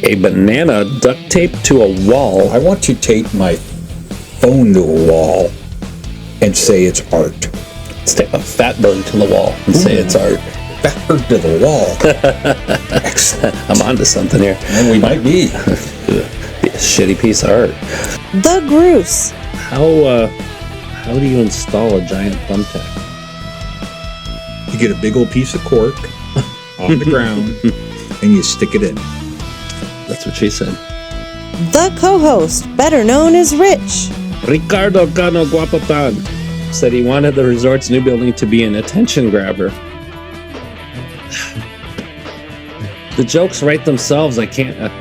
A banana duct taped to a wall. I want to tape my phone to a wall and say it's art. Let's tape a fat bird to the wall and say it's art. Fat bird to the wall. Excellent. I'm onto something here. And we might be. Be a shitty piece of art. The Gruse. How do you install a giant thumbtack? You get a big old piece of cork on the ground and you stick it in. That's what she said. The co-host, better known as Rich. Ricardo Cano Guapotan said he wanted the resort's new building to be an attention grabber. The jokes write themselves. I can't.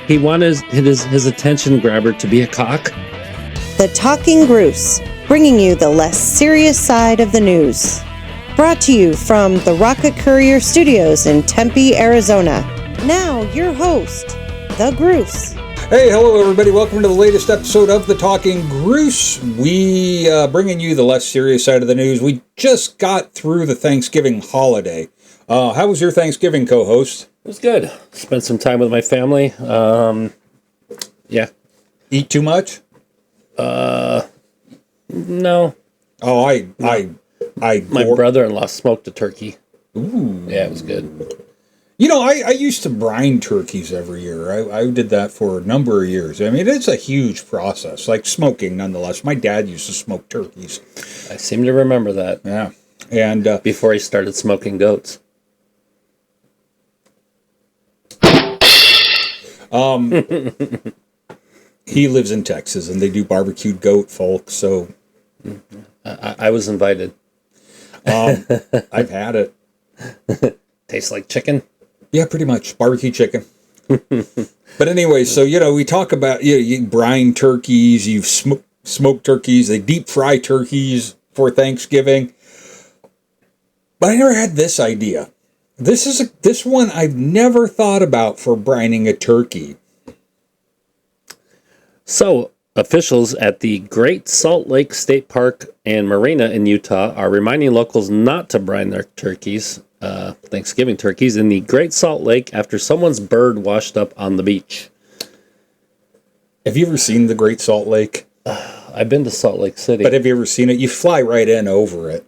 He wanted his attention grabber to be a cock. The Talking Gruse, bringing you the less serious side of the news. Brought to you from the Rocket Courier Studios in Tempe, Arizona. Now, your host, The Gruse. Hey, hello everybody. Welcome to the latest episode of the Talking Gruse. We bringing you the less serious side of the news. We just got through the Thanksgiving holiday. How was your Thanksgiving, co-host? It was good. Spent some time with my family. Yeah. Eat too much? No. Oh, My brother-in-law smoked a turkey. Ooh. Yeah, it was good. You know, I used to brine turkeys every year. I did that for a number of years. I mean, it's a huge process, like smoking nonetheless. My dad used to smoke turkeys. I seem to remember that. Yeah. And before he started smoking goats. He lives in Texas, and they do barbecued goat, folks, so... I was invited. I've had it. Tastes like chicken? Yeah, pretty much. Barbecue chicken. But anyway, so, we talk about, you brine turkeys, you've smoked turkeys, they deep fry turkeys for Thanksgiving. But I never had this idea. This one I've never thought about for brining a turkey. So, officials at the Great Salt Lake State Park and Marina in Utah are reminding locals not to brine their turkeys, Thanksgiving turkeys, in the Great Salt Lake after someone's bird washed up on the beach. Have you ever seen the Great Salt Lake? I've been to Salt Lake City. But have you ever seen it? You fly right in over it.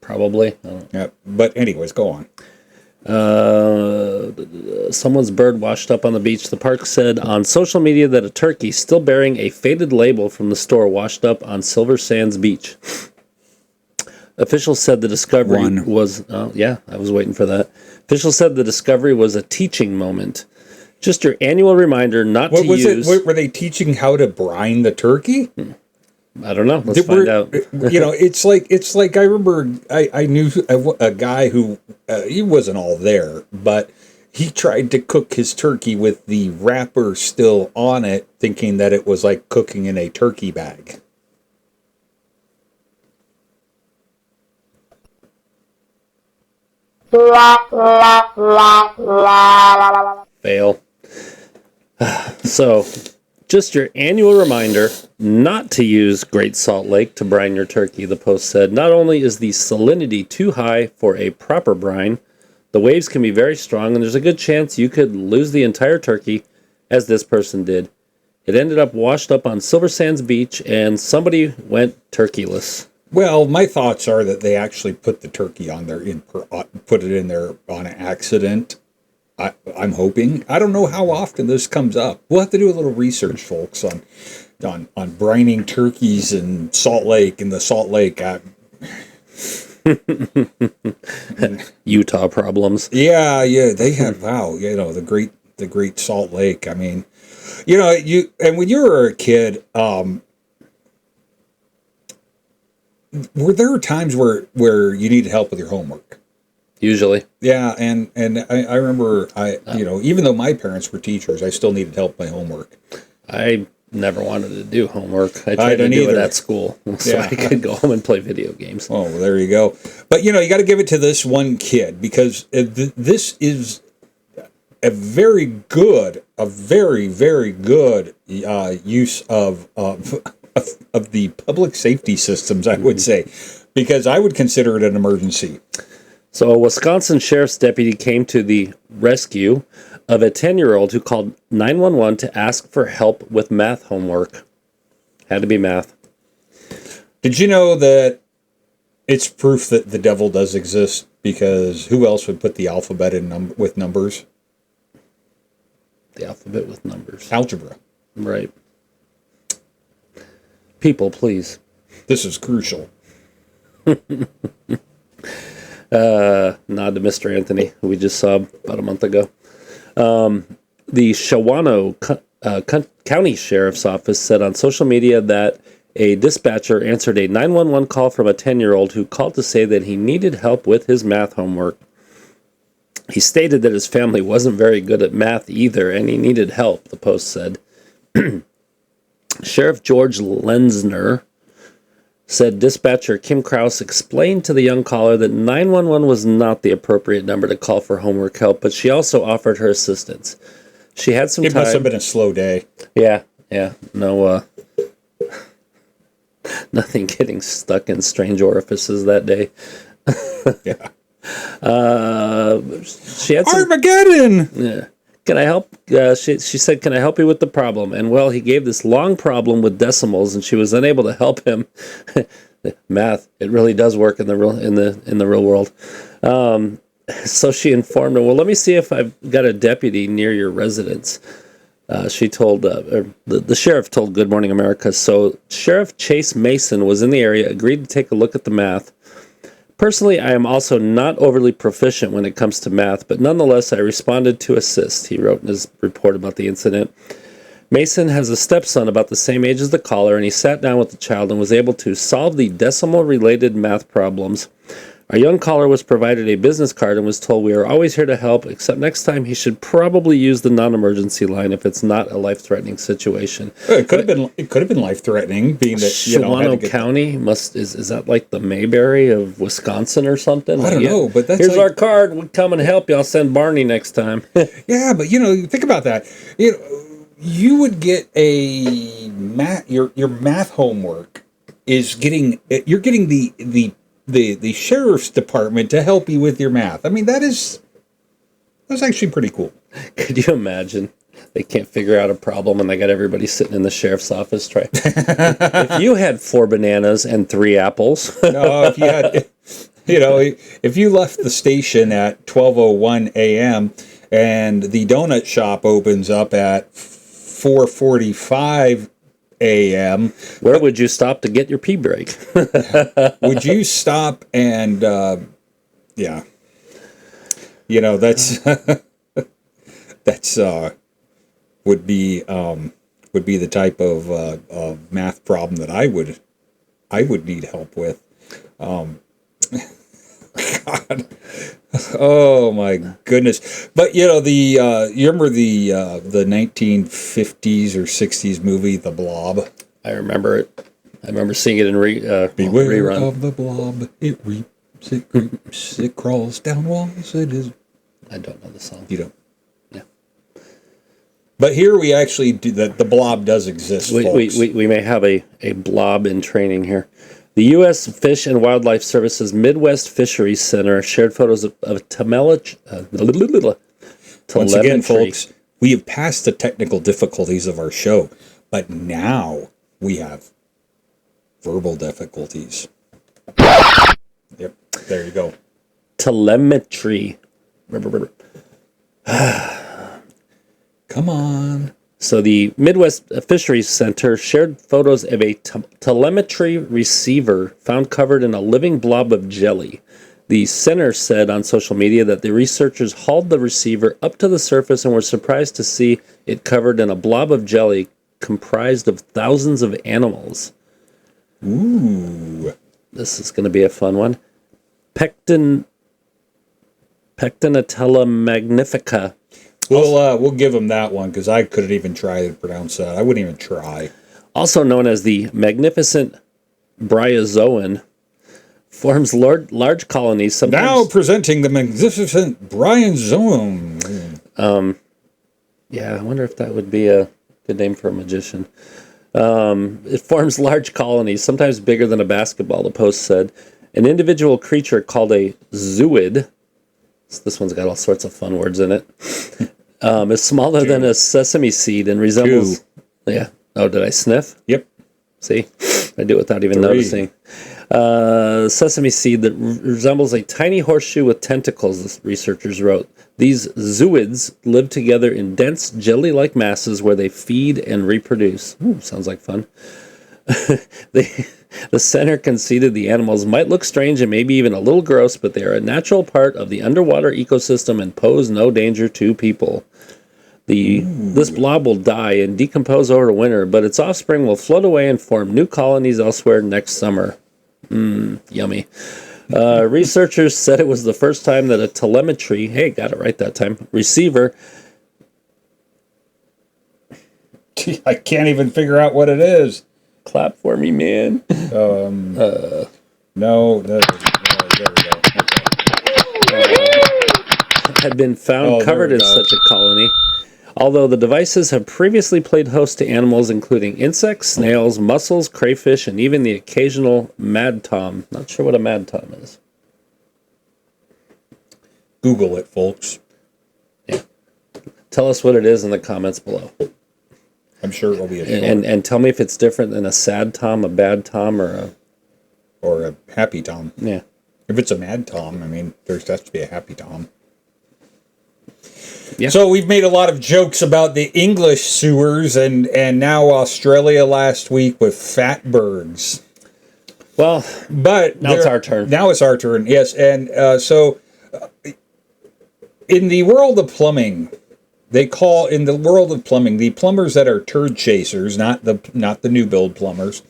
Probably. Yeah, but anyways, go on. Someone's bird washed up on the beach. The park said on social media that a turkey still bearing a faded label from the store washed up on Silver Sands Beach. Officials said the discovery was... Oh, yeah, I was waiting for that. Officials said the discovery was a teaching moment. Just your annual reminder not to use... Were they teaching how to brine the turkey? I don't know. Let's find out. It's like I remember I knew a guy who he wasn't all there, but he tried to cook his turkey with the wrapper still on it, thinking that it was like cooking in a turkey bag. Fail. So, just your annual reminder not to use Great Salt Lake to brine your turkey, the Post said. Not only is the salinity too high for a proper brine, the waves can be very strong, and there's a good chance you could lose the entire turkey, as this person did. It ended up washed up on Silver Sands Beach, and somebody went turkeyless. Well, my thoughts are that they actually put the turkey on there, put it in there on an accident. I'm hoping. I don't know how often this comes up. We'll have to do a little research, folks, on brining turkeys in Salt Lake, in the Salt Lake. Utah problems. Yeah, they have. Wow, the Great Salt Lake. I mean, and when you were a kid, were there times where you needed help with your homework? Usually. Yeah, and I remember, even though my parents were teachers, I still needed help with my homework. I never wanted to do homework. I tried to do it at school so I could go home and play video games. Oh, well, there you go. But, you got to give it to this one kid, because this is a very, very good use of the public safety systems, I would say, because I would consider it an emergency. So a Wisconsin sheriff's deputy came to the rescue of a 10-year-old who called 911 to ask for help with math homework. Had to be math. Did you know that it's proof that the devil does exist? Because who else would put the alphabet in with numbers? The alphabet with numbers. Algebra. Right. People, please. This is crucial. Nod to Mr. Anthony, who we just saw about a month ago. The Shawano County Sheriff's Office said on social media that a dispatcher answered a 911 call from a 10-year-old who called to say that he needed help with his math homework. He stated that his family wasn't very good at math either, and he needed help, the Post said. Sheriff George Lenzner said dispatcher Kim Krause explained to the young caller that 911 was not the appropriate number to call for homework help, but she also offered her assistance. She had some time. It must have been a slow day. Yeah. No, nothing getting stuck in strange orifices that day. Yeah. She had some, Armageddon! Yeah. Can I help? She said, can I help you with the problem? And well, he gave this long problem with decimals, and she was unable to help him. Math, it really does work in the real world. So she informed him, well, let me see if I've got a deputy near your residence. She told, the sheriff told Good Morning America. So Sheriff Chase Mason was in the area, agreed to take a look at the math. Personally, I am also not overly proficient when it comes to math, but nonetheless, I responded to assist, he wrote in his report about the incident. Mason has a stepson about the same age as the caller, and he sat down with the child and was able to solve the decimal-related math problems. Our young caller was provided a business card and was told we are always here to help, except next time he should probably use the non-emergency line if it's not a life-threatening situation. It could have been life-threatening, being that Shawano County is that like the Mayberry of Wisconsin or something? I don't know, but that's here's our card. We'll come and help you. I'll send Barney next time. Yeah, but think about that. You would get your math homework is getting the sheriff's department to help you with your math. I mean, that's actually pretty cool. Could you imagine? They can't figure out a problem and they got everybody sitting in the sheriff's office trying. If you had 4 bananas and 3 apples. No, if you had, if you left the station at 12:01 a.m. and the donut shop opens up at 4:45 a.m. Where would you stop to get your pee break? Would you stop and, yeah. That's would be the type of math problem that I would need help with. God. Oh my goodness. But you remember the 1950s or 60s movie The Blob? I remember it. I remember seeing it in Beware rerun. of the blob. It reaps, it creeps, it crawls down walls. It is. I don't know the song. You don't. Yeah. But here we actually do that. The blob does exist. We may have a blob in training here. The U.S. Fish and Wildlife Service's Midwest Fisheries Center shared photos of telemetry. Once again, folks, we have passed the technical difficulties of our show, but now we have verbal difficulties. Yep, there you go. Telemetry. Come on. So the Midwest Fisheries Center shared photos of a telemetry receiver found covered in a living blob of jelly. The center said on social media that the researchers hauled the receiver up to the surface and were surprised to see it covered in a blob of jelly comprised of thousands of animals. Ooh. This is going to be a fun one. Pectinatella magnifica. We'll give them that one because I couldn't even try to pronounce that. I wouldn't even try. Also known as the magnificent bryozoan, forms large colonies. Sometimes. Now presenting the magnificent bryozoan. Yeah, I wonder if that would be a good name for a magician. It forms large colonies, sometimes bigger than a basketball, the Post said. An individual creature called a zooid, this one's got all sorts of fun words in it, is smaller than a sesame seed and resembles... Yeah. Oh, did I sniff? Yep. See? I do it without even noticing. Sesame seed that resembles a tiny horseshoe with tentacles, the researchers wrote. These zooids live together in dense jelly-like masses where they feed and reproduce. Ooh, sounds like fun. The center conceded the animals might look strange and maybe even a little gross, but they are a natural part of the underwater ecosystem and pose no danger to people. This blob will die and decompose over the winter, but its offspring will float away and form new colonies elsewhere next summer. Yummy. Researchers said it was the first time that a telemetry, hey, got it right that time, receiver. I can't even figure out what it is. Clap for me, man. No, there we go. Okay. Had been found covered in such a colony. Although the devices have previously played host to animals including insects, snails, mussels, crayfish, and even the occasional mad tom. Not sure what a mad tom is. Google it, folks. Yeah. Tell us what it is in the comments below. I'm sure it will be a short. And tell me if it's different than a sad tom, a bad tom, or a happy tom. Yeah. If it's a mad tom, I mean, there has to be a happy tom. Yeah. So we've made a lot of jokes about the English sewers and now Australia last week with fatbergs. Well, but now it's our turn. Now it's our turn, yes. And so in the world of plumbing, the plumbers that are turd chasers, not the new build plumbers,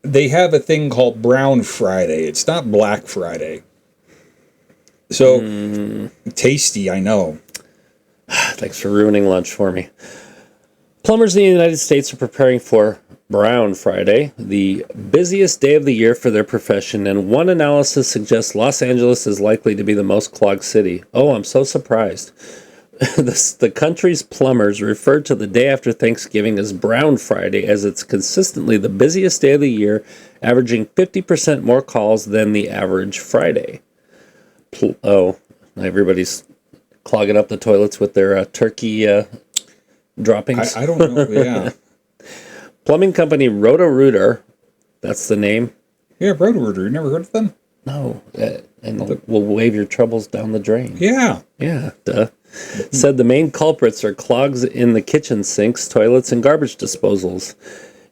they have a thing called Brown Friday. It's not Black Friday. So, tasty, I know. Thanks for ruining lunch for me. Plumbers in the United States are preparing for Brown Friday, the busiest day of the year for their profession, and one analysis suggests Los Angeles is likely to be the most clogged city. Oh, I'm so surprised. The country's plumbers refer to the day after Thanksgiving as Brown Friday, as it's consistently the busiest day of the year, averaging 50% more calls than the average Friday. Everybody's clogging up the toilets with their turkey droppings. I don't know, yeah. Plumbing company Roto-Rooter, that's the name. Yeah, Roto-Rooter, you never heard of them? No, and we'll wave your troubles down the drain. Yeah. Yeah, duh. Said the main culprits are clogs in the kitchen sinks, toilets, and garbage disposals.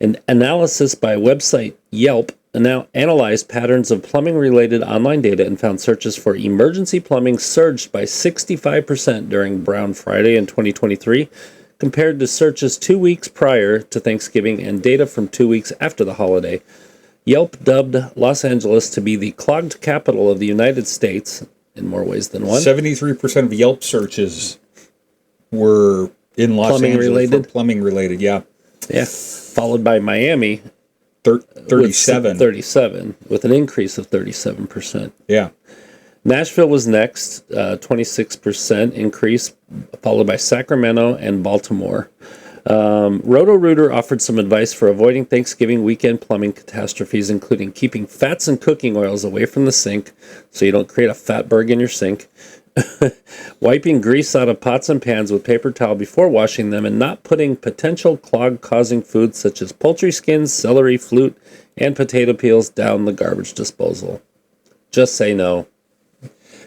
An analysis by website Yelp analyzed patterns of plumbing-related online data and found searches for emergency plumbing surged by 65% during Brown Friday in 2023, compared to searches 2 weeks prior to Thanksgiving and data from 2 weeks after the holiday. Yelp dubbed Los Angeles to be the clogged capital of the United States, in more ways than one. 73% of Yelp searches were in Los Angeles for plumbing-related, yeah. Yeah, followed by Miami, 37, with an increase of 37%. Yeah. Nashville was next, 26% increase, followed by Sacramento and Baltimore. Roto-Rooter offered some advice for avoiding Thanksgiving weekend plumbing catastrophes, including keeping fats and cooking oils away from the sink so you don't create a fatberg in your sink, wiping grease out of pots and pans with paper towel before washing them, and not putting potential clog-causing foods such as poultry skins, celery, flute, and potato peels down the garbage disposal. Just say no.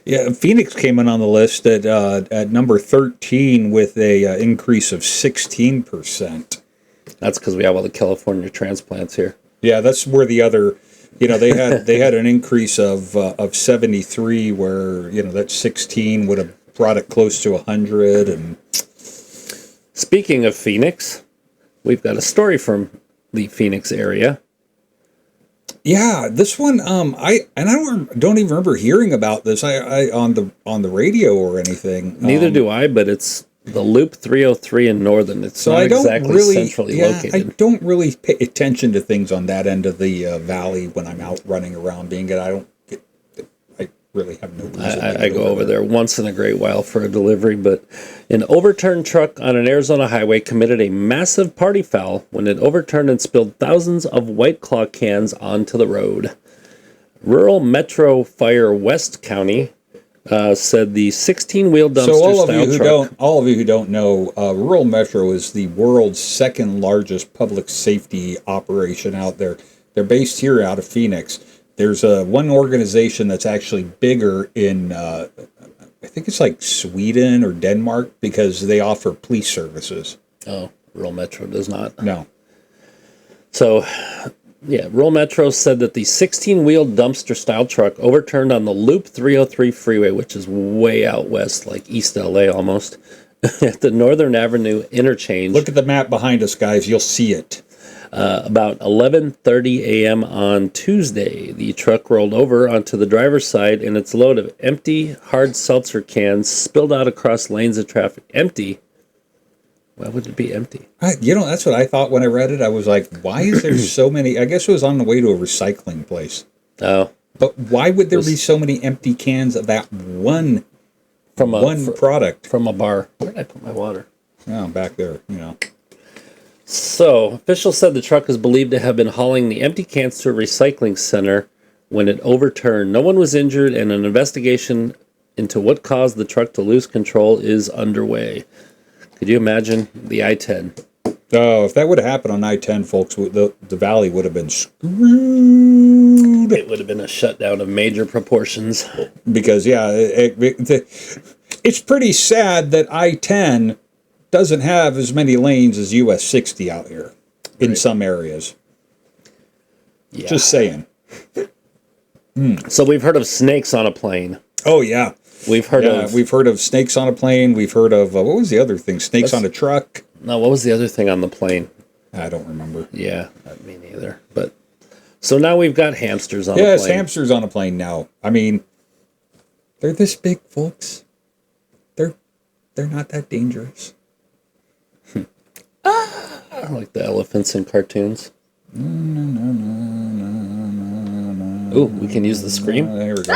Yeah, Phoenix came in on the list at number 13 with a increase of 16%. That's because we have all the California transplants here. Yeah, that's where the other, they had an increase of 73, where that 16 would have brought it close to 100. And speaking of Phoenix, we've got a story from the Phoenix area. Yeah, this one I don't even remember hearing about this I on the radio or anything. Neither do I, but it's the Loop 303 in Northern. It's so not exactly centrally located. I don't really pay attention to things on that end of the valley when I'm out running around. I really have no reason. I go over there once in a great while for a delivery, but an overturned truck on an Arizona highway committed a massive party foul when it overturned and spilled thousands of White Claw cans onto the road. Rural Metro Fire West County said the 16-wheel dumpster style truck. All of you who don't know, Rural Metro is the world's second largest public safety operation out there. They're based here out of Phoenix. There's one organization that's actually bigger in, I think it's like Sweden or Denmark, because they offer police services. Oh, Rural Metro does not. No. So, yeah, Rural Metro said that the 16-wheel dumpster-style truck overturned on the Loop 303 freeway, which is way out west, like East LA almost, at the Northern Avenue interchange. Look at the map behind us, guys. You'll see it. About 11:30 a.m. on Tuesday, the truck rolled over onto the driver's side, and its load of empty hard seltzer cans spilled out across lanes of traffic. Empty? Why would it be empty? That's what I thought when I read it. I was like, why is there so many? I guess it was on the way to a recycling place. Oh. But why would there be so many empty cans of that one product? From a bar. Where did I put my water? Oh, back there, So, officials said the truck is believed to have been hauling the empty cans to a recycling center when it overturned. No one was injured, and an investigation into what caused the truck to lose control is underway. Could you imagine the I-10? Oh, if that would have happened on I-10, folks, the valley would have been screwed. It would have been a shutdown of major proportions. Because, it's pretty sad that I-10 doesn't have as many lanes as US 60 out here in some areas. Yeah. Just saying. So we've heard of snakes on a plane. Oh, yeah. We've heard of snakes on a plane. We've heard of, what was the other thing? Snakes on a truck? No, what was the other thing on the plane? I don't remember. Yeah, me neither. But so now we've got hamsters on a plane. Yes, hamsters on a plane now. I mean, they're this big, folks. They're not that dangerous. I like the elephants in cartoons. Ooh, we can use the scream? There we go.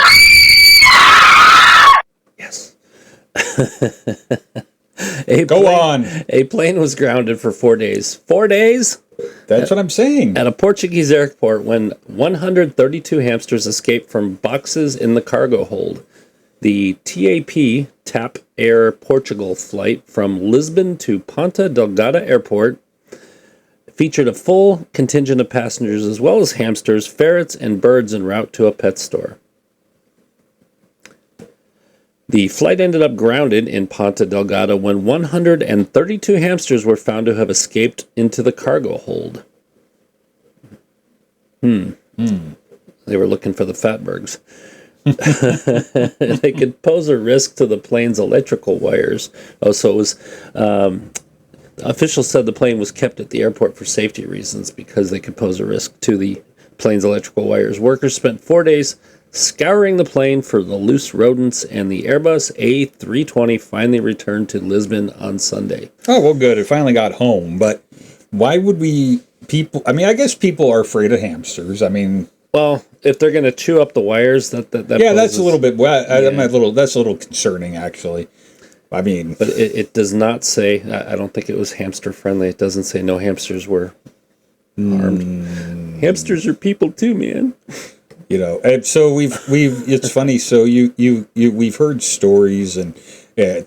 Yes. A plane was grounded for 4 days. 4 days? That's what I'm saying. At a Portuguese airport when 132 hamsters escaped from boxes in the cargo hold. The TAP Air Portugal flight from Lisbon to Ponta Delgada Airport featured a full contingent of passengers as well as hamsters, ferrets, and birds en route to a pet store. The flight ended up grounded in Ponta Delgada when 132 hamsters were found to have escaped into the cargo hold. They were looking for the fatbergs. They could pose a risk to the plane's electrical wires. So it was... officials said the plane was kept at the airport for safety reasons because they could pose a risk to the plane's electrical wires. Workers spent 4 days scouring the plane for the loose rodents, and the Airbus A320 finally returned to Lisbon on Sunday. Oh, well, good. It finally got home. But why would I guess people are afraid of hamsters. I mean... Well, if they're going to chew up the wires, that's a little bit... that's a little concerning, actually. I mean... But it does not say... I don't think it was hamster-friendly. It doesn't say no hamsters were harmed. Hamsters are people too, man. And so it's funny. So we've heard stories and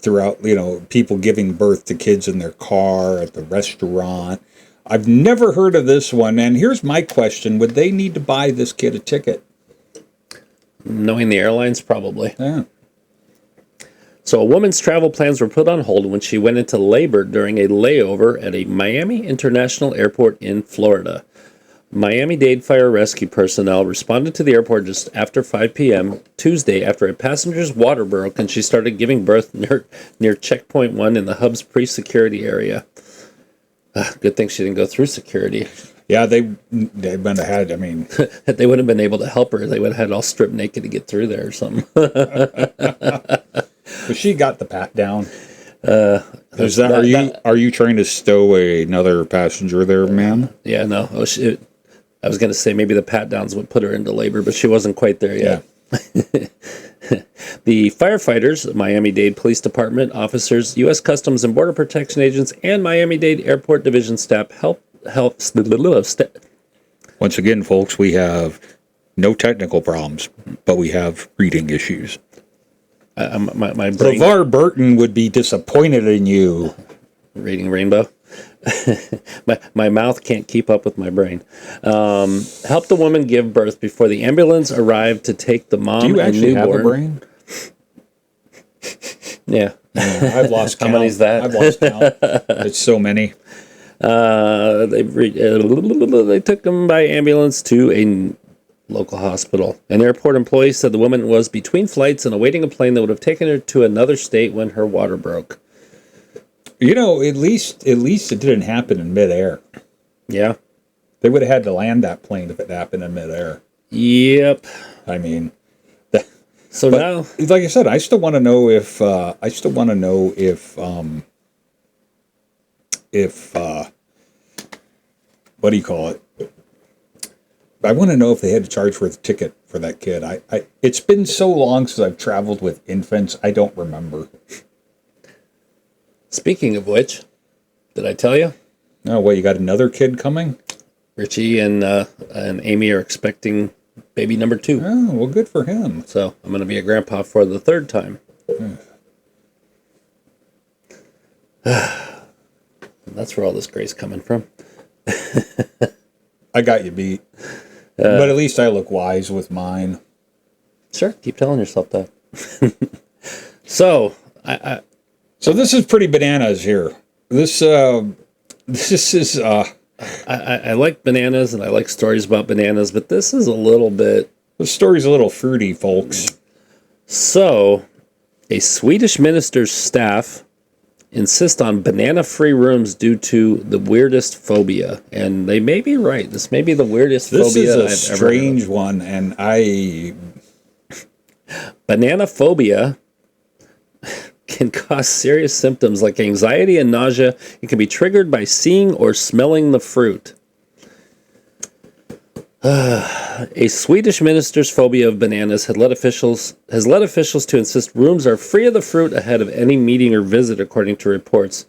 throughout, people giving birth to kids in their car, at the restaurant. I've never heard of this one. And here's my question. Would they need to buy this kid a ticket? Knowing the airlines, probably. Yeah. So a woman's travel plans were put on hold when she went into labor during a layover at a Miami International Airport in Florida. Miami-Dade fire rescue personnel responded to the airport just after 5 p.m. Tuesday after a passenger's water broke and she started giving birth near Checkpoint 1 in the hub's pre-security area. Good thing she didn't go through security. Yeah, they would have had, I mean... They wouldn't have been able to help her. They would have had all stripped naked to get through there or something. But she got the pat down. Are you trying to stow another passenger there, ma'am? Yeah, no. I was going to say maybe the pat downs would put her into labor, but she wasn't quite there yet. Yeah. The firefighters, Miami-Dade Police Department officers, U.S. Customs and Border Protection agents, and Miami-Dade Airport Division staff help. Once again, folks, we have No technical problems, but we have reading issues. My brain... LeVar Burton would be disappointed in you. Reading Rainbow. my mouth can't keep up with my brain. Helped the woman give birth before the ambulance arrived to take the mom and newborn. Do you actually have a brain? Yeah. I've lost count. How many's that? I've lost count. It's so many. They took him by ambulance to a local hospital. An airport employee said the woman was between flights and awaiting a plane that would have taken her to another state when her water broke. You know, at least it didn't happen in midair. Yeah. They would have had to land that plane if it happened in midair. Yep. I mean, so now, like I said, I still want to know if what do you call it? I want to know if they had to charge for the ticket for that kid. It's been so long since I've traveled with infants, I don't remember. Speaking of which, did I tell you? Oh, what, you got another kid coming? Richie and Amy are expecting baby number 2. Oh, well, good for him. So I'm going to be a grandpa for the 3rd time. That's where all this grace coming from. I got you beat. But at least I look wise with mine. Sure, keep telling yourself that. So this is pretty bananas here. This is I like bananas and I like stories about bananas, but this is a little bit... The story's a little fruity, folks. So, a Swedish minister's staff insist on banana-free rooms due to the weirdest phobia. And they may be right. This may be the weirdest phobia I've ever heard of. This is a strange one, and Banana phobia can cause serious symptoms like anxiety and nausea. It can be triggered by seeing or smelling the fruit. A Swedish minister's phobia of bananas has led officials to insist rooms are free of the fruit ahead of any meeting or visit, according to reports.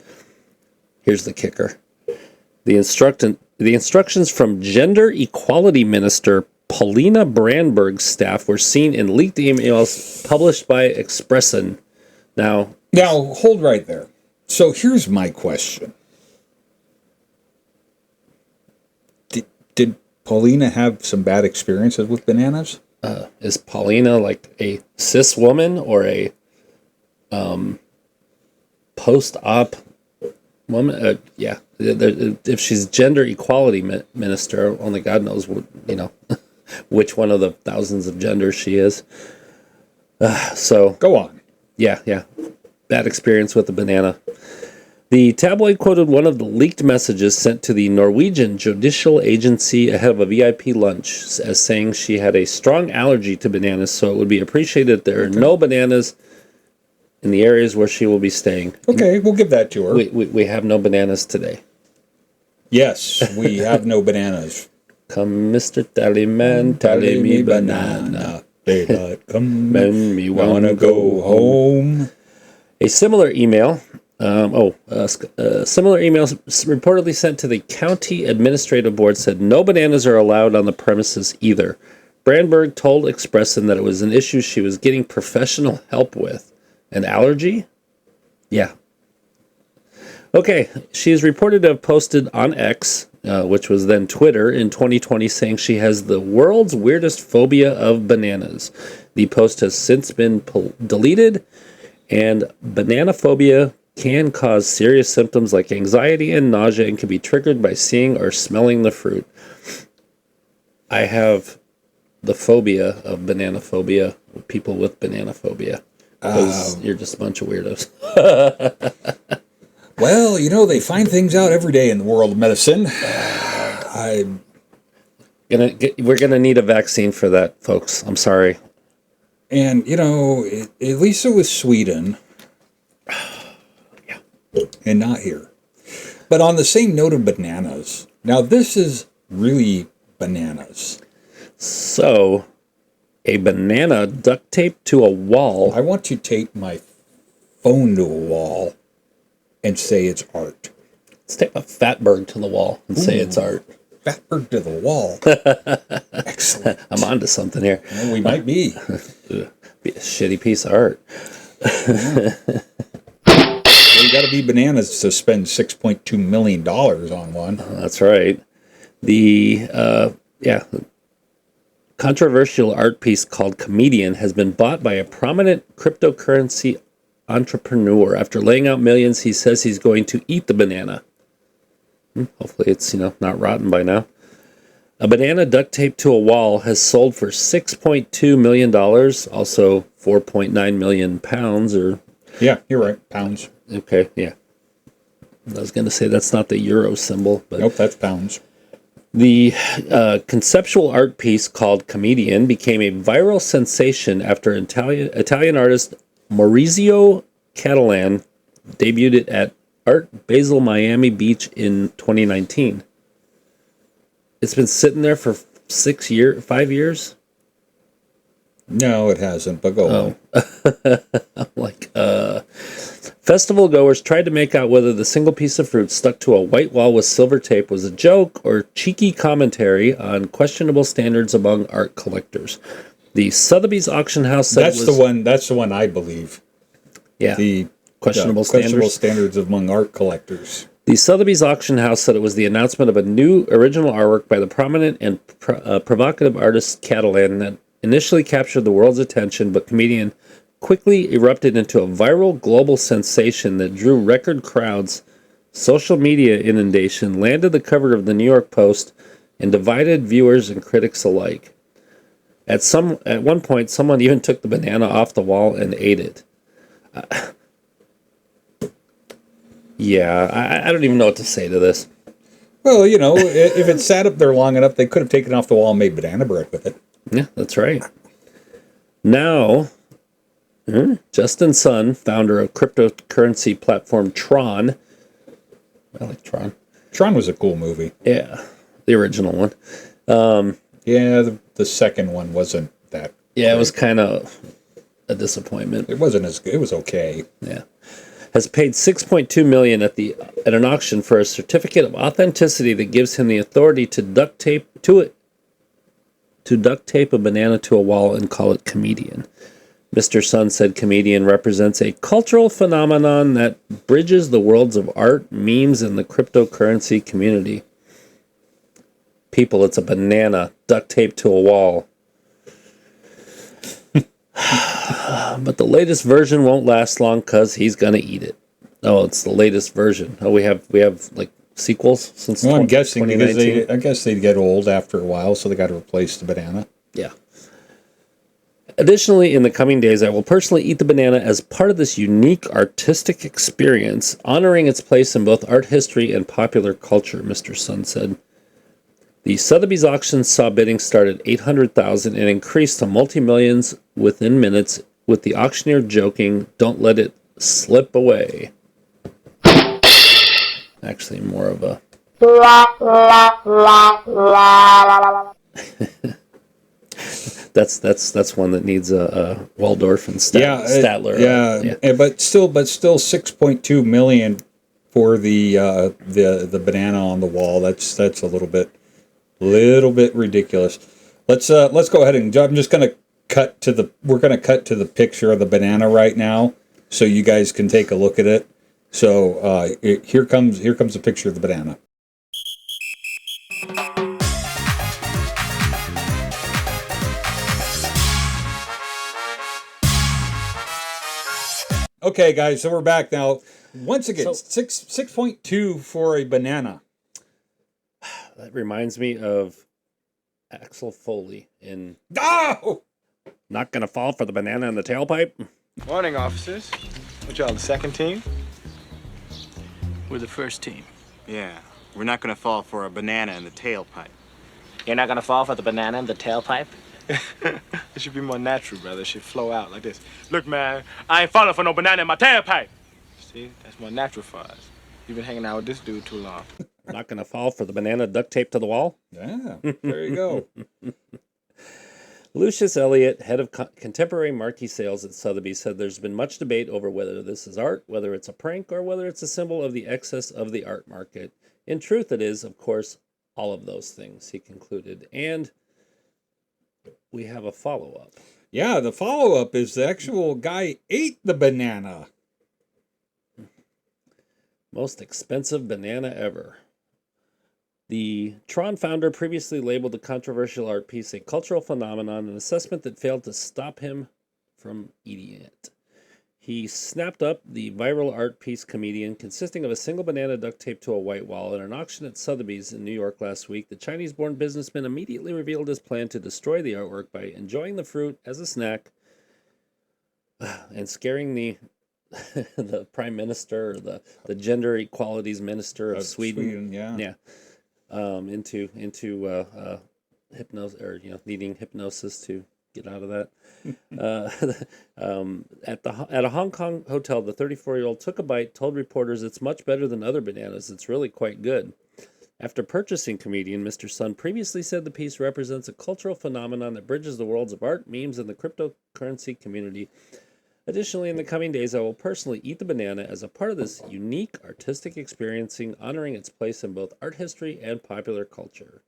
Here's the kicker. The instructions from Gender Equality Minister Paulina Brandberg's staff were seen in leaked emails published by Expressen. Now, hold right there. So here's my question. Did Paulina have some bad experiences with bananas? Is Paulina like a cis woman or a post-op woman? Yeah. If she's gender equality minister, only God knows which one of the thousands of genders she is. So go on. Yeah. Bad experience with the banana. The tabloid quoted one of the leaked messages sent to the Norwegian Judicial Agency ahead of a VIP lunch as saying she had a strong allergy to bananas, so it would be appreciated if there are no bananas in the areas where she will be staying. Okay, we'll give that to her. We have no bananas today. Yes, we have no bananas. Come, Mr. Tallyman, tally me banana. Daylight come, me wanna go home. A similar email... similar emails reportedly sent to the county administrative board said no bananas are allowed on the premises either. Brandberg told Expressen that it was an issue she was getting professional help with. An allergy? Yeah. Okay, she is reported to have posted on X, which was then Twitter, in 2020, saying she has the world's weirdest phobia of bananas. The post has since been deleted, and banana phobia can cause serious symptoms like anxiety and nausea and can be triggered by seeing or smelling the fruit. I have the phobia of banana phobia, people with banana phobia, because you're just a bunch of weirdos. Well, they find things out every day in the world of medicine. We're gonna need a vaccine for that, folks. I'm sorry. And, at least it was Sweden. And not here. But on the same note of bananas, now this is really bananas. So, a banana duct taped to a wall. I want to tape my phone to a wall and say it's art. Let's tape a fatberg to the wall and say it's art. backward to the wall. Excellent. I'm onto something here. Well, we might be. Be a shitty piece of art. Well, you got to be bananas to spend $6.2 million on one. That's right. The controversial art piece called Comedian has been bought by a prominent cryptocurrency entrepreneur. After laying out millions, he says he's going to eat the banana. Hopefully it's, not rotten by now. A banana duct taped to a wall has sold for $6.2 million, also 4.9 million pounds. Yeah, you're right. Pounds. Okay, yeah. I was going to say that's not the euro symbol. But nope, that's pounds. The conceptual art piece called Comedian became a viral sensation after Italian artist Maurizio Catalan debuted it at Art Basel Miami Beach in 2019. It's been sitting there for 5 years? No, it hasn't, but go on. Festival goers tried to make out whether the single piece of fruit stuck to a white wall with silver tape was a joke or cheeky commentary on questionable standards among art collectors. The Sotheby's auction house said that's the one I believe. Yeah. The questionable standards among art collectors. The Sotheby's auction house said it was the announcement of a new original artwork by the prominent and provocative artist Catalan that initially captured the world's attention, but Comedian quickly erupted into a viral global sensation that drew record crowds. Social media inundation landed the cover of the New York Post and divided viewers and critics alike. At one point, someone even took the banana off the wall and ate it. I don't even know what to say to this. Well, if it sat up there long enough, they could have taken it off the wall and made banana bread with it. Yeah, that's right. Now, Justin Sun, founder of cryptocurrency platform Tron. I like Tron. Tron was a cool movie. Yeah, the original one. The second one wasn't that. Yeah, it was kind of a disappointment. It wasn't as good. It was okay. Yeah. Has paid $6.2 million at an auction for a certificate of authenticity that gives him the authority to duct tape a banana to a wall and call it Comedian. Mr. Sun said Comedian represents a cultural phenomenon that bridges the worlds of art, memes, and the cryptocurrency community. People, it's a banana duct taped to a wall. But the latest version won't last long because he's going to eat it. Oh, it's the latest version. Oh, we have like sequels since I'm guessing because 2019? I guess they get old after a while, so they got to replace the banana. Yeah. Additionally, in the coming days, I will personally eat the banana as part of this unique artistic experience, honoring its place in both art history and popular culture, Mr. Sun said. The Sotheby's auction saw bidding start at $800,000 and increased to multi-millions within minutes, with the auctioneer joking, "Don't let it slip away." Actually, more of a... That's one that needs a Waldorf and Statler. Yeah, but still 6.2 million for the banana on the wall. That's a little bit ridiculous. Let's go ahead and I'm just gonna cut to the picture of the banana right now, so you guys can take a look at it. So here comes a picture of the banana. Okay, guys, so we're back now. Once again, 6.2 for a banana. That reminds me of Axel Foley in Not Gonna Fall for the Banana in the Tailpipe. Morning, officers. What y'all, the second team? We're the first team. Yeah, we're not gonna fall for a banana in the tailpipe. You're not gonna fall for the banana in the tailpipe? It should be more natural, brother. It should flow out like this. Look, man, I ain't falling for no banana in my tailpipe. See, that's more natural for us. You've been hanging out with this dude too long. Not Gonna Fall for the Banana duct taped to the wall. Yeah, there you go. Lucius Elliott, head of contemporary marquee sales at Sotheby's, said there's been much debate over whether this is art, whether it's a prank, or whether it's a symbol of the excess of the art market. In truth, it is, of course, all of those things, he concluded. And we have a follow-up. Yeah, the follow-up is the actual guy ate the banana. Most expensive banana ever. The Tron founder previously labeled the controversial art piece a cultural phenomenon, an assessment that failed to stop him from eating it. He snapped up the viral art piece Comedian, consisting of a single banana duct taped to a white wall, at an auction at Sotheby's in New York last week. The Chinese-born businessman immediately revealed his plan to destroy the artwork by enjoying the fruit as a snack and scaring the the prime minister, or the gender equalities minister of Sweden. Yeah. Into hypnosis, or needing hypnosis to get out of that. At a Hong Kong hotel, the 34-year-old took a bite, told reporters, "It's much better than other bananas. It's really quite good." After purchasing Comedian, Mr. Sun previously said the piece represents a cultural phenomenon that bridges the worlds of art, memes, and the cryptocurrency community. Additionally, in the coming days, I will personally eat the banana as a part of this unique artistic experiencing, honoring its place in both art history and popular culture.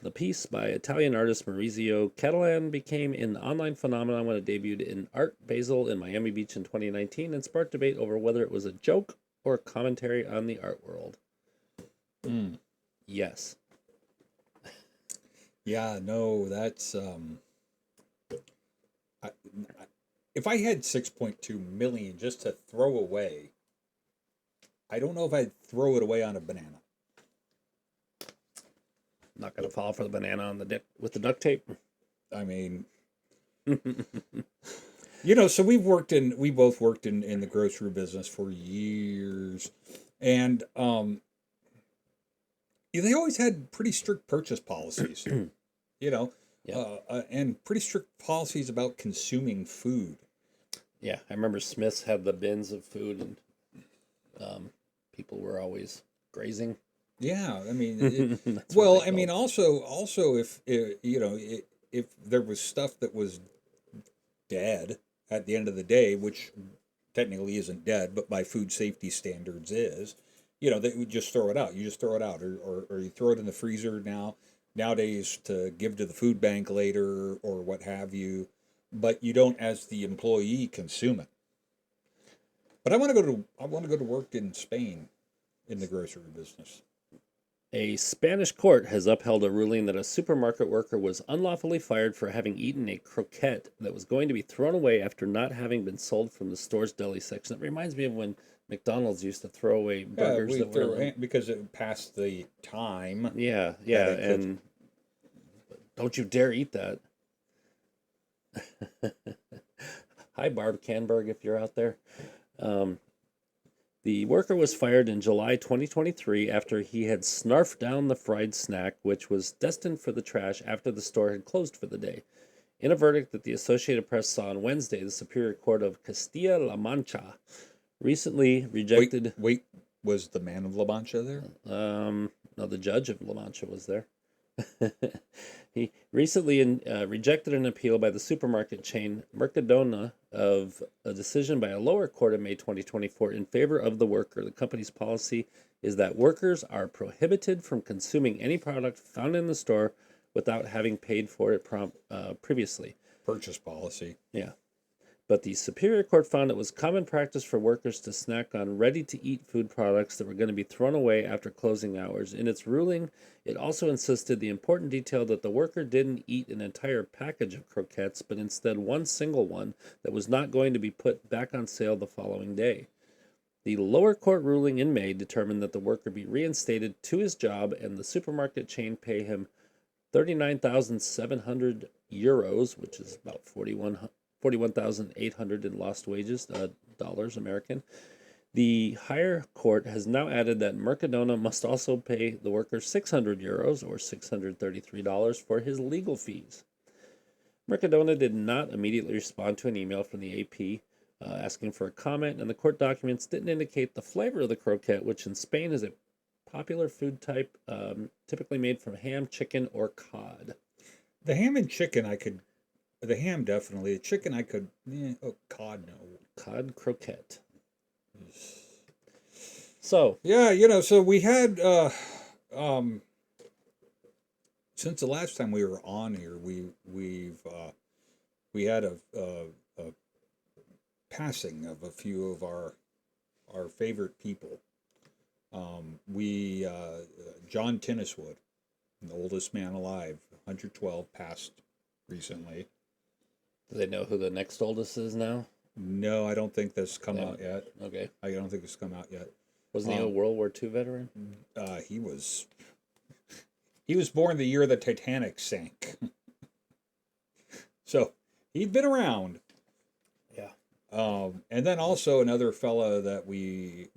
The piece by Italian artist Maurizio Catalan became an online phenomenon when it debuted in Art Basel in Miami Beach in 2019 and sparked debate over whether it was a joke or a commentary on the art world. Yes. Yeah, no, that's... if I had 6.2 million just to throw away, I don't know if I'd throw it away on a banana. Not going to fall for the banana on the with the duct tape. I mean, so we both worked in the grocery business for years, and they always had pretty strict purchase policies, and pretty strict policies about consuming food. Yeah, I remember Smith's had the bins of food, and people were always grazing. Yeah, I mean, also if there was stuff that was dead at the end of the day, which technically isn't dead, but by food safety standards is, they would just throw it out. You just throw it out, or you throw it in the freezer nowadays to give to the food bank later or what have you, but you don't, as the employee, consume it. But I want to go to work in Spain in the grocery business. A Spanish court has upheld a ruling that a supermarket worker was unlawfully fired for having eaten a croquette that was going to be thrown away after not having been sold from the store's deli section. It reminds me of when McDonald's used to throw away burgers because it passed the time. Yeah, and don't you dare eat that. Hi, Barb Canberg, if you're out there. The worker was fired in July 2023 after he had snarfed down the fried snack, which was destined for the trash after the store had closed for the day. In a verdict that the Associated Press saw on Wednesday, the Superior Court of Castilla-La Mancha recently rejected... Wait, was the man of La Mancha there? No, the judge of La Mancha was there. He recently rejected an appeal by the supermarket chain Mercadona of a decision by a lower court in May 2024 in favor of the worker. The company's policy is that workers are prohibited from consuming any product found in the store without having paid for it previously. Purchase policy. Yeah. But the Superior Court found it was common practice for workers to snack on ready-to-eat food products that were going to be thrown away after closing hours. In its ruling, it also insisted the important detail that the worker didn't eat an entire package of croquettes, but instead one single one that was not going to be put back on sale the following day. The lower court ruling in May determined that the worker be reinstated to his job and the supermarket chain pay him 39,700 euros, which is about 41,800 in lost wages, dollars American. The higher court has now added that Mercadona must also pay the worker 600 euros or $633 for his legal fees. Mercadona did not immediately respond to an email from the AP asking for a comment, and the court documents didn't indicate the flavor of the croquette, which in Spain is a popular food type typically made from ham, chicken, or cod. The ham and chicken the ham definitely. The chicken I could... cod no. Cod croquette. So Yeah, so we had since the last time we were on here, we had a passing of a few of our favorite people. John Tenniswood, the oldest man alive, 112, passed recently. do they know who the next oldest is now? No, I don't think that's come out yet. Okay. I don't think it's come out yet. Wasn't he a World War II veteran? He was born the year the Titanic sank. So he'd been around. Yeah. And then also another fella that we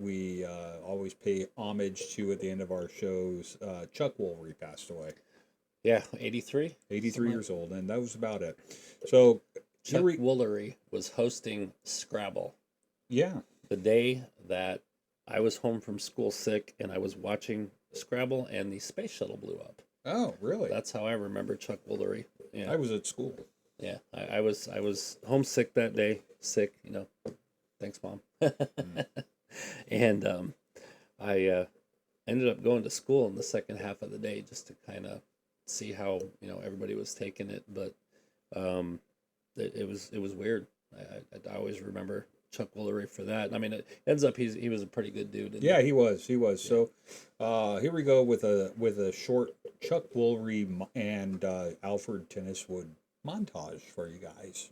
always pay homage to at the end of our shows, Chuck Woolery passed away. Yeah, 83? 83 years old, and that was about it. So Chuck Woolery was hosting Scrabble. Yeah. The day that I was home from school sick and I was watching Scrabble and the space shuttle blew up. Oh, really? That's how I remember Chuck Woolery. Yeah. I was at school. Yeah, I was homesick that day. Sick, Thanks, Mom. And I ended up going to school in the second half of the day just to kind of see how everybody was taking it. But it was weird. I always remember Chuck Woolery for that. I mean, it ends up he was a pretty good dude. Yeah, he was. Yeah. So here we go with a short Chuck Woolery and Alfred Tenniswood montage for you guys.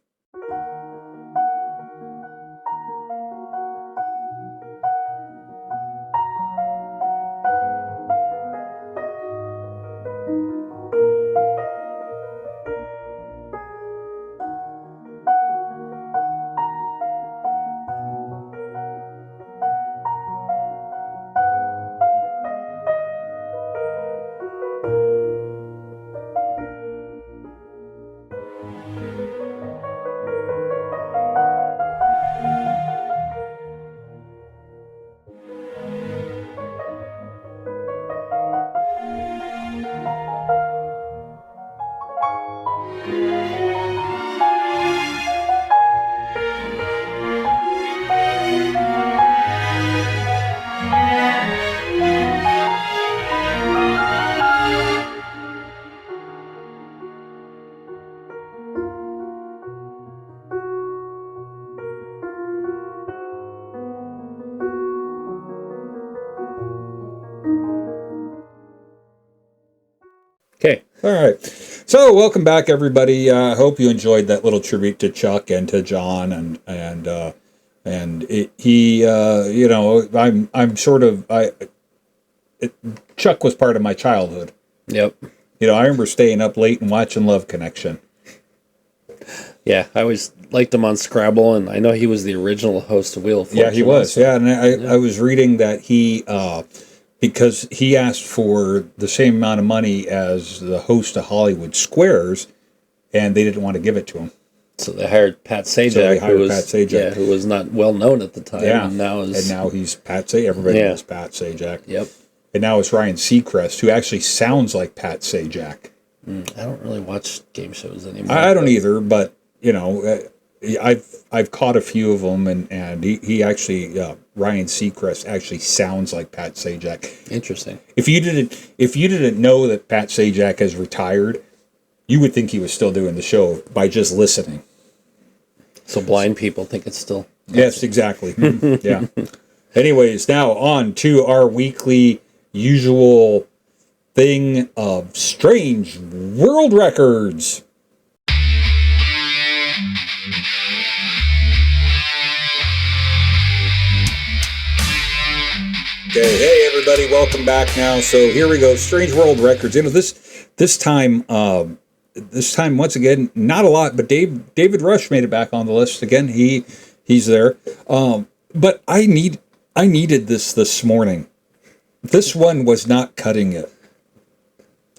Okay. All right. So welcome back, everybody. I hope you enjoyed that little tribute to Chuck and to John Chuck was part of my childhood. Yep. I remember staying up late and watching Love Connection. Yeah, I always liked him on Scrabble, and I know he was the original host of Wheel of Fortune. Yeah, he was. Yeah, and I was reading that he, because he asked for the same amount of money as the host of Hollywood Squares, and they didn't want to give it to him. So they hired Pat Sajak, who was not well known at the time. Yeah, and now he's Pat Sajak. Everybody knows Pat Sajak. Yep. And now it's Ryan Seacrest, who actually sounds like Pat Sajak. I don't really watch game shows anymore. I don't either, but I've caught a few of them, and he actually Ryan Seacrest actually sounds like Pat Sajak. Interesting. If you didn't know that Pat Sajak has retired, you would think he was still doing the show by just listening. So blind people think it's still. Yes, exactly. Yeah. Anyways, now on to our weekly usual thing of strange world records. Okay, hey everybody, welcome back now. So here we go, strange world records. This time once again, not a lot, but David Rush made it back on the list again. He's there. But I needed this morning. This one was not cutting it,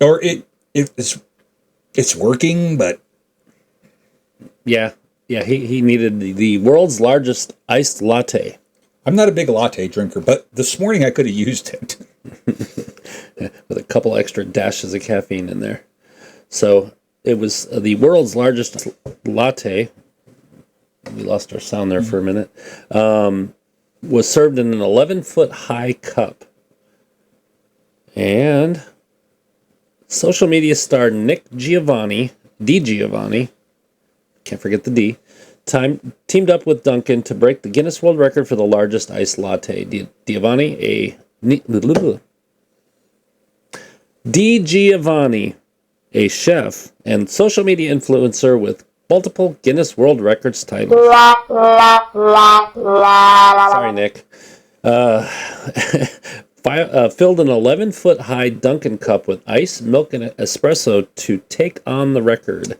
or it's working, but yeah. He needed the world's largest iced latte. I'm not a big latte drinker, but this morning I could have used it. With a couple extra dashes of caffeine in there. So it was the world's largest latte. We lost our sound there for a minute. was served in an 11-foot high cup. And social media star DiGiovanni, can't forget the D, teamed up with Dunkin to break the Guinness World Record for the largest iced latte. DiGiovanni, a chef and social media influencer with multiple Guinness World Records titles. Sorry, Nick. Filled an 11-foot high Dunkin cup with ice, milk, and espresso to take on the record.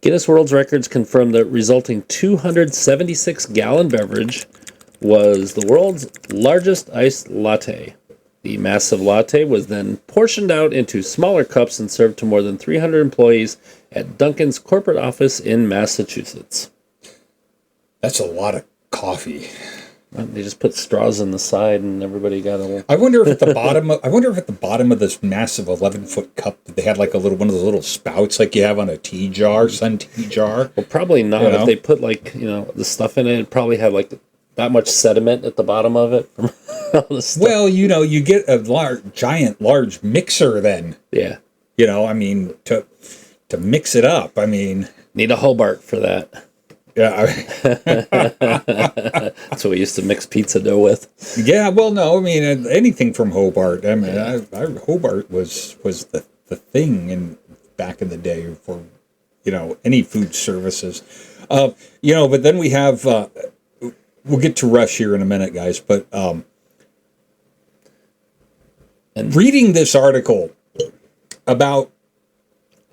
Guinness World Records confirmed the resulting 276-gallon beverage was the world's largest iced latte. The massive latte was then portioned out into smaller cups and served to more than 300 employees at Dunkin's corporate office in Massachusetts. That's a lot of coffee. They just put straws in the side, and everybody got a little. I wonder if at the bottom of this massive 11-foot cup that they had like one of those little spouts like you have on a tea jar, sun tea jar. Well, probably not. You know? If they put the stuff in it, it probably had like that much sediment at the bottom of it from all the stuff. Well, you get a large mixer then. Yeah. To mix it up. Need a Hobart for that. Yeah, that's what we used to mix pizza dough with. Yeah, well, no, anything from Hobart. Hobart was the thing back in the day for any food services. But then we have we'll get to Rush here in a minute, guys. But and reading this article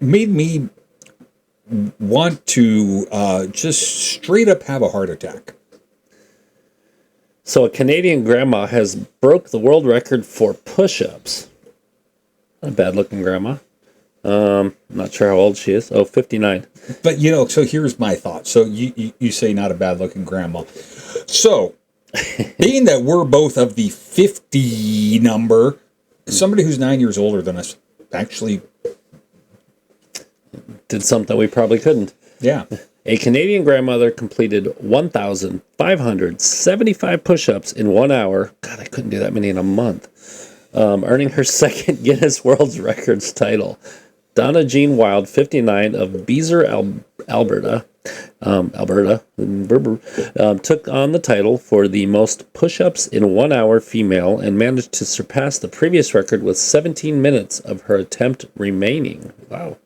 made me want to just straight up have a heart attack. So a Canadian grandma has broke the world record for push-ups. Not a bad-looking grandma. Not sure how old she is. 59. But, so here's my thought. So you say not a bad-looking grandma. So, being that we're both of the 50 number, somebody who's 9 years older than us actually did something we probably couldn't. Yeah. A Canadian grandmother completed 1,575 push-ups in 1 hour. God, I couldn't do that many in a month. Earning her second Guinness World Records title. Donna Jean Wild, 59, of Beezer, Alberta, took on the title for the most push-ups in 1 hour female and managed to surpass the previous record with 17 minutes of her attempt remaining. Wow.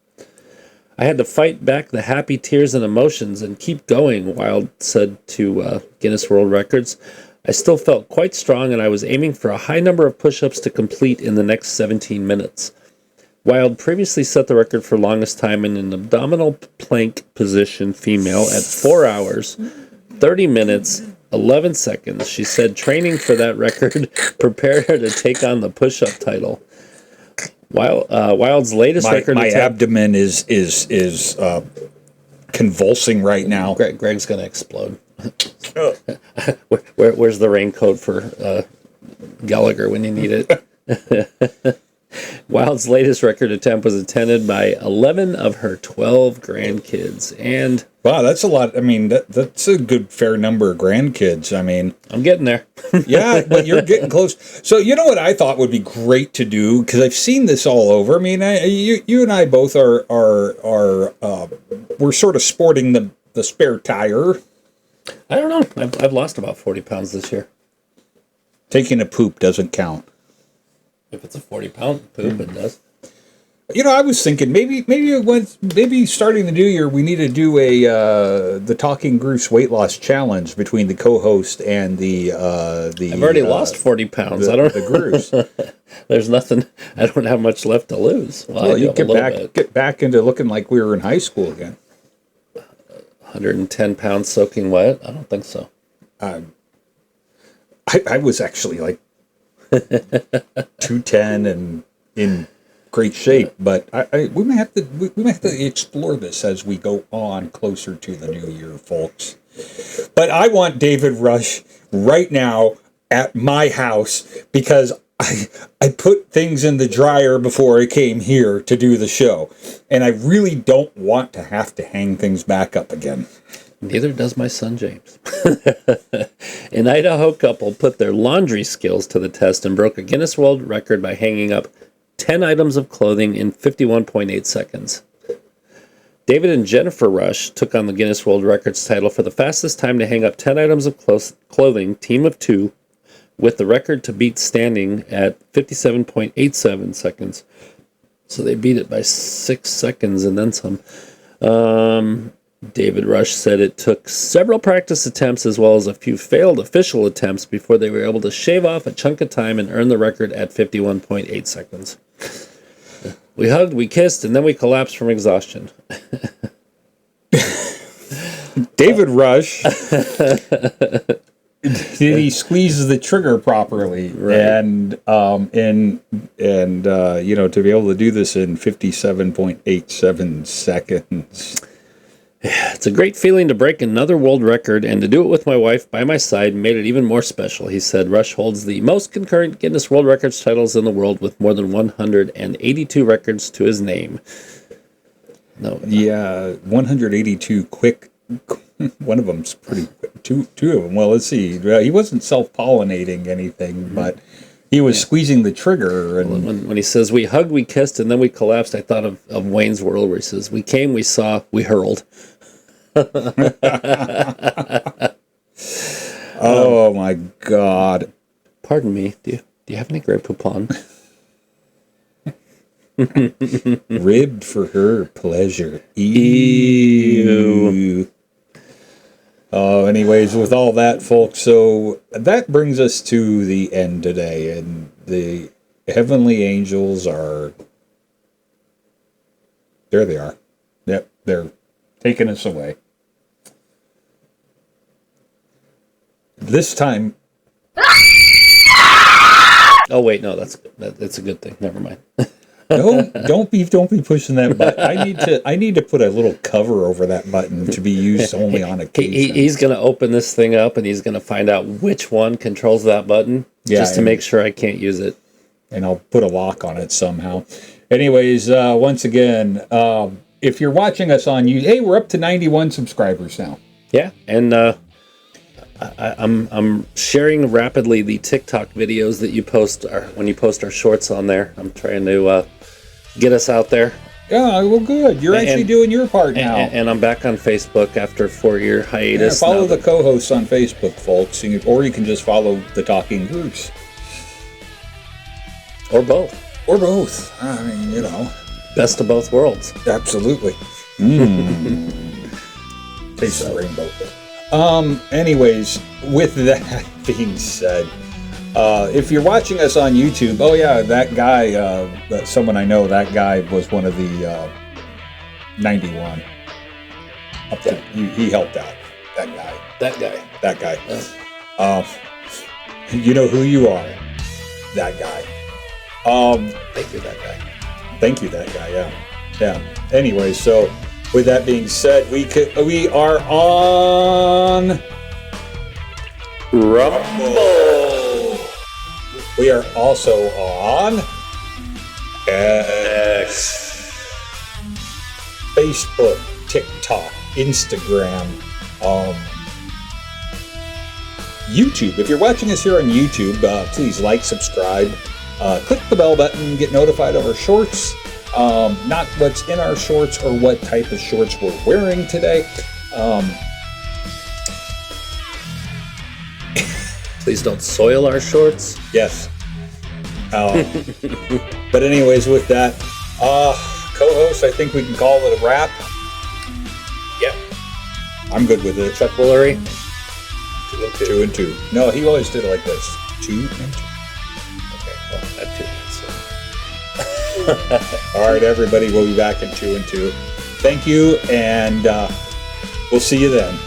I had to fight back the happy tears and emotions and keep going, Wild said to Guinness World Records. I still felt quite strong, and I was aiming for a high number of push-ups to complete in the next 17 minutes. Wild previously set the record for longest time in an abdominal plank position female at 4 hours, 30 minutes, 11 seconds. She said training for that record prepared her to take on the push-up title. Wild's latest record. My abdomen is convulsing right now. Greg's going to explode. Where's the raincoat for Gallagher when you need it? Wild's latest record attempt was attended by 11 of her 12 grandkids. And wow, that's a lot. That's a good fair number of grandkids. I'm getting there. Yeah, but you're getting close. So you know what I thought would be great to do, because I've seen this all over. You and I both are we're sort of sporting the spare tire. I don't know. I've lost about 40 pounds this year. Taking a poop doesn't count. If it's a 40-pound poop, it does. I was thinking maybe starting the new year we need to do the Talking Gruse weight loss challenge between the co-host and the. I've already lost 40 pounds. I don't the Gruse. There's nothing. I don't have much left to lose. Well, you get back into looking like we were in high school again. 110 pounds soaking wet? I don't think so. I was actually like 210 and in great shape, but we may have to explore this as we go on closer to the new year, folks. But I want David Rush right now at my house, because I put things in the dryer before I came here to do the show, and I really don't want to have to hang things back up again. Neither does my son James. An Idaho couple put their laundry skills to the test and broke a Guinness World Record by hanging up 10 items of clothing in 51.8 seconds. David and Jennifer Rush took on the Guinness World Records title for the fastest time to hang up 10 items of clothing, team of two, with the record to beat standing at 57.87 seconds. So they beat it by 6 seconds and then some. David Rush said it took several practice attempts as well as a few failed official attempts before they were able to shave off a chunk of time and earn the record at 51.8 seconds. We hugged, we kissed, and then we collapsed from exhaustion. David Rush, he squeezes the trigger properly, Right. and you know, to be able to do this in 57.87 seconds. It's a great feeling to break another world record, and to do it with my wife by my side made it even more special, he said. Rush holds the most concurrent Guinness World Records titles in the world with more than 182 records to his name. No, Yeah, 182 quick. One of them's pretty quick. Two of them. Well, let's see. He wasn't self-pollinating anything, but he was squeezing the trigger. And when he says, we hugged, we kissed, and then we collapsed, I thought of Wayne's World, where he says, we came, we saw, we hurled. oh my God! Pardon me. Do you have any Grey Poupon? Ribbed for her pleasure. Ew. Anyways, with all that, folks, so that brings us to the end today, and the heavenly angels are. There they are. Yep, they're taking us away. This time. Oh wait, no, that's a good thing. Never mind. No, don't be pushing that button. I need to put a little cover over that button to be used only on occasion. He's going to open this thing up and he's going to find out which one controls that button, just to make sure I can't use it. And I'll put a lock on it somehow. Anyways, once again, if you're watching us on YouTube, hey, we're up to 91 subscribers now. Yeah, and I'm sharing rapidly the TikTok videos that you post when you post our shorts on there. I'm trying to get us out there. Yeah, well, good. You're actually doing your part now. And I'm back on Facebook after a 4-year hiatus. Yeah, follow the co-hosts on Facebook, folks, or you can just follow the Talking Gruse. Or both. Or both. I mean, you know. Best of both worlds. Absolutely. Taste the rainbow. Anyways, with that being said, if you're watching us on YouTube, oh yeah, that guy, someone I know, that guy was one of the 91. He helped out. That guy. Yeah. You know who you are. That guy. Thank you, that guy. Thank you, that guy. Yeah. Anyway, so with that being said, we are on Rumble. We are also on X, Facebook, TikTok, Instagram, YouTube. If you're watching us here on YouTube, please like, subscribe, click the bell button, get notified of our shorts. Not what's in our shorts or what type of shorts we're wearing today. Please don't soil our shorts. Yes. But anyways, with that, co-host, I think we can call it a wrap. Yep. I'm good with it. Chuck Woolery. 2 and 2. No, he always did it like this. 2 and 2. Okay, well, I have 2 minutes. So. All right, everybody, we'll be back in 2 and 2. Thank you, and we'll see you then.